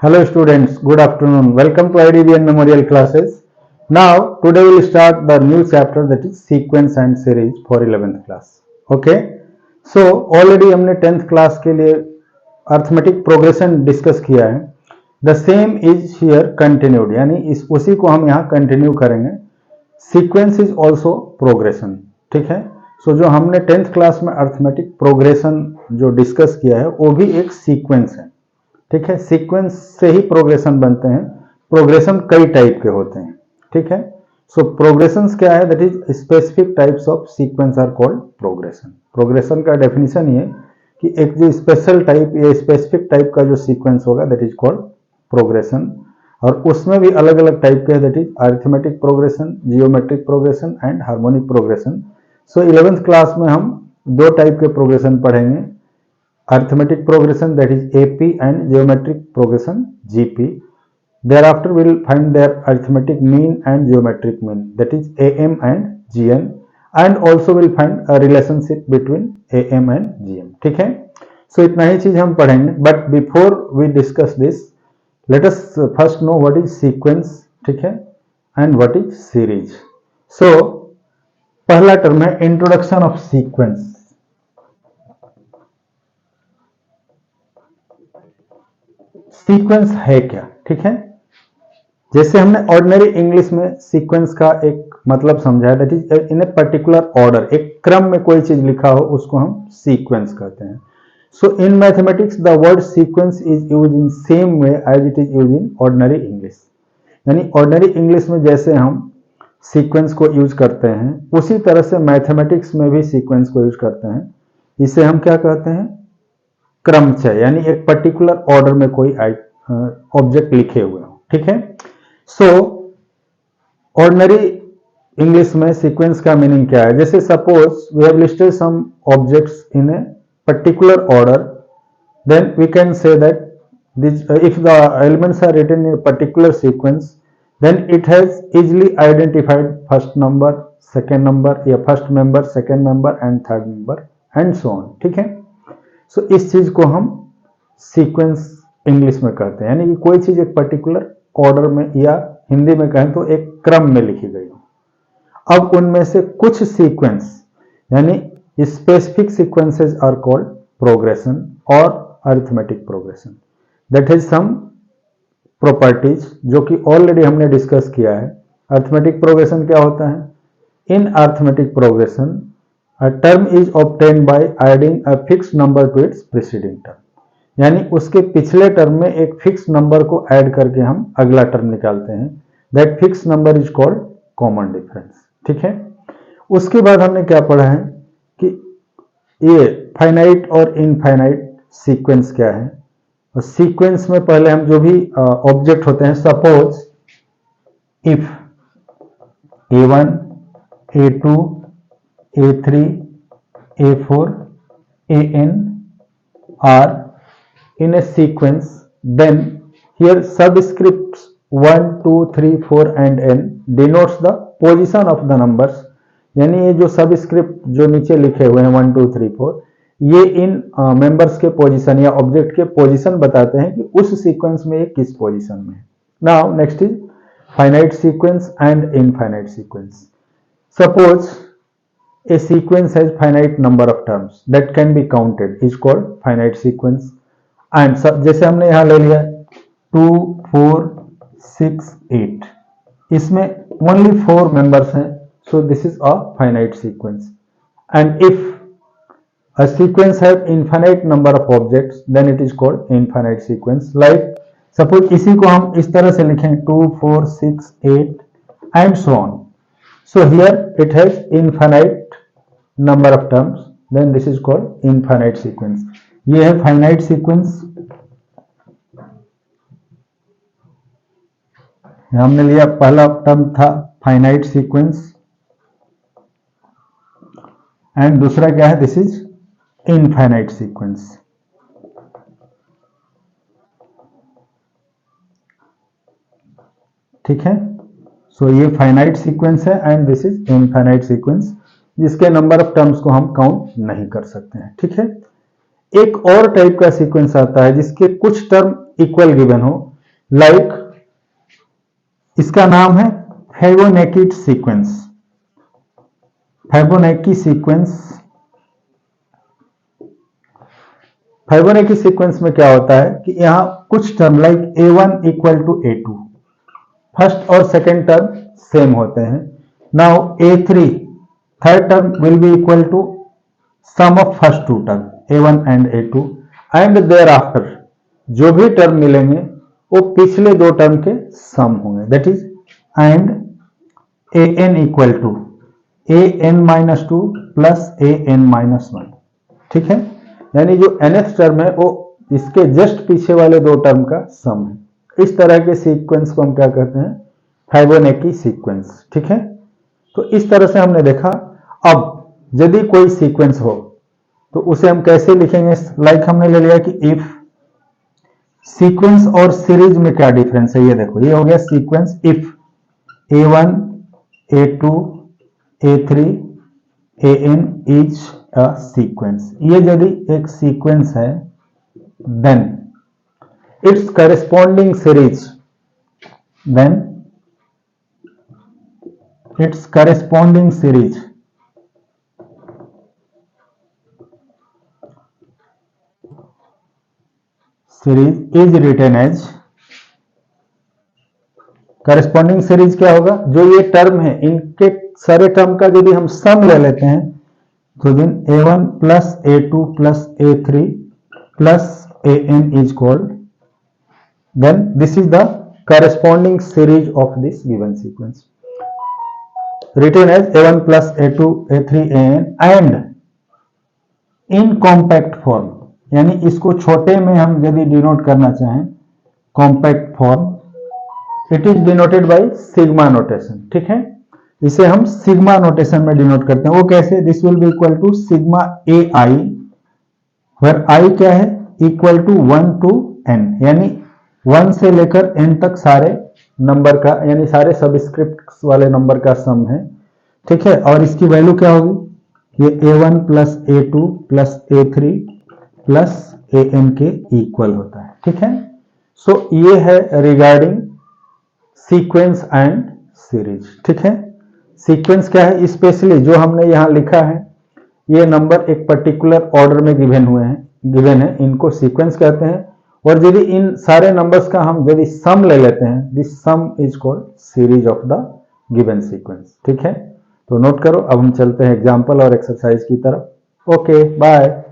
Hello students, good afternoon. Welcome to IDBN Memorial classes. Now, today we will start the new chapter that is sequence and series for 11th class. Okay. So, already हमने 10th class के लिए arithmetic progression discuss किया है. The same is here continued, यानी उसी को हम यहाँ continue करेंगे. Sequence is also progression. ठीक है. So, जो हमने 10th class में arithmetic progression जो discuss किया है वो भी एक sequence है. ठीक है. सीक्वेंस से ही प्रोग्रेशन बनते हैं. प्रोग्रेशन कई टाइप के होते हैं. ठीक है. सो प्रोग्रेशंस क्या है? That is specific types of sequence are called progression. Progression का डेफिनेशन ये कि एक जो स्पेशल टाइप या स्पेसिफिक टाइप का जो सीक्वेंस होगा दैट इज कॉल्ड प्रोग्रेशन. और उसमें भी अलग अलग टाइप के हैं. That is arithmetic progression, geometric progression and harmonic progression. So 11th class में हम दो टाइप के प्रोग्रेशन पढ़ेंगे. Arithmetic progression, that is AP, and geometric progression, GP. Thereafter we will find their arithmetic mean and geometric mean, that is AM and GN, and also we will find a relationship between AM and GM. ठीक है. So इतना ही चीज हम पढ़ेंगे. But before we discuss this, let us first know what is sequence. ठीक है. And what is series. So पहला term है introduction of sequence. सीक्वेंस है क्या? ठीक है. जैसे हमने ऑर्डिनरी इंग्लिश में सीक्वेंस का एक मतलब समझाया, that is in a particular order, एक क्रम में कोई चीज लिखा हो उसको हम सीक्वेंस कहते हैं. So in mathematics the word sequence is use in same way as it is use in ordinary English. यानी ऑर्डिनरी इंग्लिश में जैसे हम सीक्वेंस को यूज करते हैं उसी तरह से मैथमेटिक्स में भी सीक्वेंस को यूज करते हैं. इसे हम क्या कहते हैं? क्रमचय, यानी एक पर्टिकुलर ऑर्डर में कोई ऑब्जेक्ट लिखे हुए हो. ठीक है. सो ऑर्डिनरी इंग्लिश में सीक्वेंस का मीनिंग क्या है? जैसे suppose we have listed some objects in a particular order, then we can say that if the elements are written in a particular sequence, then it has easily identified first number, second number, या first member, second member and third member and so on. ठीक है. सो इस चीज को हम sequence English में कहते हैं, यानी कि कोई चीज एक पर्टिकुलर ऑर्डर में या हिंदी में कहें तो एक क्रम में लिखी गई हो. अब उनमें से कुछ सीक्वेंस यानी specific sequences are called progression और arithmetic progression. That is some properties जो कि ऑलरेडी हमने डिस्कस किया है. अरिथमेटिक प्रोग्रेशन क्या होता है? In arithmetic progression a term is obtained by adding a fixed number to its preceding term. यानी उसके पिछले टर्म में एक फिक्स नंबर को ऐड करके हम अगला टर्म निकालते हैं. That fix number is called common difference. ठीक है. उसके बाद हमने क्या पढ़ा है कि ये फाइनाइट और इनफाइनाइट सीक्वेंस क्या है. और सीक्वेंस में पहले हम जो भी ऑब्जेक्ट होते हैं, suppose if A1, A2, A3, A4, AN are in a sequence, then here subscripts 1, 2, 3, 4 and N denotes the position of the numbers. यानी ये जो सबस्क्रिप्ट जो नीचे लिखे हुए हैं 1, 2, 3, 4, ये इन मेंबर्स के पोजीशन या ऑब्जेक्ट के पोजीशन बताते हैं कि उस सीक्वेंस में ये किस पोजीशन में है. Now next is finite sequence and infinite sequence. Suppose a sequence has finite number of terms that can be counted is called finite sequence. and जैसे हमने यहाँ ले लिया 2, 4, 6, 8, इसमें only 4 members हैं, so this is a finite sequence. and if a sequence has infinite number of objects then it is called infinite sequence. like suppose इसी को हम इस तरह से लिखें 2, 4, 6, 8 and so on. so here it has infinite number of terms, then this is called infinite sequence. ये है finite sequence. हमने लिया पहला टर्म था finite sequence एंड दूसरा क्या है? This is infinite sequence. ठीक है. सो ये फाइनाइट सीक्वेंस है and this is infinite sequence, जिसके नंबर ऑफ टर्म्स को हम काउंट नहीं कर सकते हैं. ठीक है. एक और टाइप का सीक्वेंस आता है जिसके कुछ टर्म इक्वल गिवन हो, लाइक इसका नाम है Fibonacci sequence. Fibonacci sequence, Fibonacci sequence में क्या होता है कि यहां कुछ term like a1 equal to a2, first और सेकेंड टर्म सेम होते हैं। Now a3 third term will be equal to sum of first two term a1 and a2 and thereafter जो भी टर्म मिलेंगे वो पिछले दो टर्म के सम होंगे, that is and an equal to an-2 plus an-1, ठीक है। यानी जो nth टर्म है वो इसके जस्ट पीछे वाले दो टर्म का सम है। इस तरह के सीक्वेंस को हम क्या कहते हैं, फिबोनाची सीक्वेंस, ठीक है। तो इस तरह से हमने देखा। अब यदि कोई सीक्वेंस हो तो उसे हम कैसे लिखेंगे, लाइक हमने ले लिया कि इफ, सीक्वेंस और सीरीज में क्या डिफरेंस है, ये देखो, ये हो गया सीक्वेंस। If a1 a2 a3 an is a sequence, ये यदि एक सीक्वेंस है then it's corresponding series, then it's corresponding series is written as, corresponding series क्या होगा, जो ये टर्म है इनके सारे टर्म का यदि हम सम ले लेते हैं तो then a1 plus a2 plus a3 plus an is called, then this is the corresponding series of this given sequence written as a1 plus a2 a3 an and in compact form, यानी इसको छोटे में हम यदि denote करना चाहें compact form, it is denoted by sigma notation, ठीक है। इसे हम सिग्मा नोटेशन में डिनोट करते हैं। वो कैसे, this will be equal to sigma A I, where I क्या है, इक्वल टू 1 टू n, यानी 1 से लेकर n तक सारे नंबर का, यानी सारे सबस्क्रिप्ट वाले नंबर का सम है, ठीक है। और इसकी वैल्यू क्या होगी, ये a1 plus a2 plus a3 plus an के इक्वल होता है, ठीक है। सो ये है रिगार्डिंग सीक्वेंस एंड सीरीज, ठीक है। सीक्वेंस क्या है, स्पेशली जो हमने यहां लिखा है ये नंबर एक पर्टिकुलर ऑर्डर में गिवन है, इनको सीक्वेंस कहते हैं। और यदि इन सारे नंबर्स का हम यदि सम ले लेते हैं, this some is called series of the given sequence, ठीक है। तो नोट करो। अब हम चलते हैं एग्जाम्पल और एक्सरसाइज की तरफ। Okay, bye.